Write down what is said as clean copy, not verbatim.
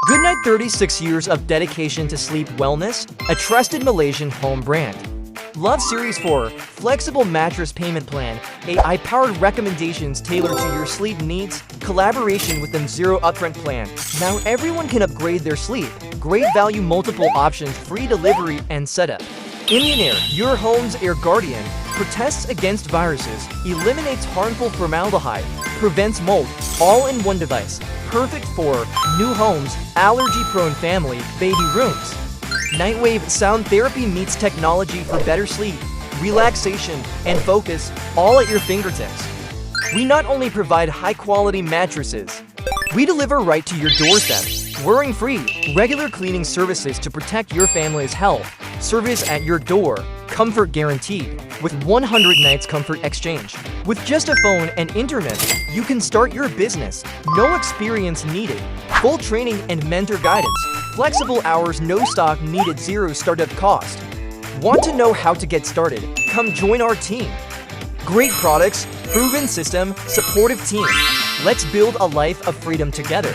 Goodnite 36 years of dedication to sleep wellness, a trusted Malaysian home brand. Love Series 4, flexible mattress payment plan, AI-powered recommendations tailored to your sleep needs, collaboration with them zero upfront plan. Now everyone can upgrade their sleep. Great value, multiple options, free delivery and setup. Immunair, your home's air guardian, protects against viruses, eliminates harmful formaldehyde, prevents mold, all in one device. Perfect for new homes, allergy-prone family, baby rooms. Nightwave sound therapy meets technology for better sleep, relaxation, and focus, all at your fingertips. We not only provide high-quality mattresses, we deliver right to your doorstep, worrying-free, regular cleaning services to protect your family's health, service at your door, comfort guaranteed, with 100 nights comfort exchange. With just a phone and internet, you can start your business, no experience needed, full training and mentor guidance, flexible hours, no stock needed, zero startup cost. Want to know how to get started? Come join our team. Great products, proven system, supportive team. Let's build a life of freedom together.